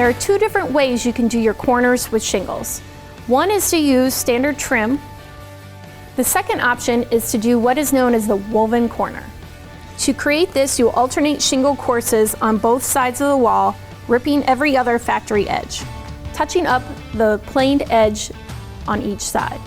There are two different ways you can do your corners with shingles. One is to use standard trim. The second option is to do what is known as the woven corner. To create this, you'll alternate shingle courses on both sides of the wall, ripping every other factory edge, touching up the planed edge on each side.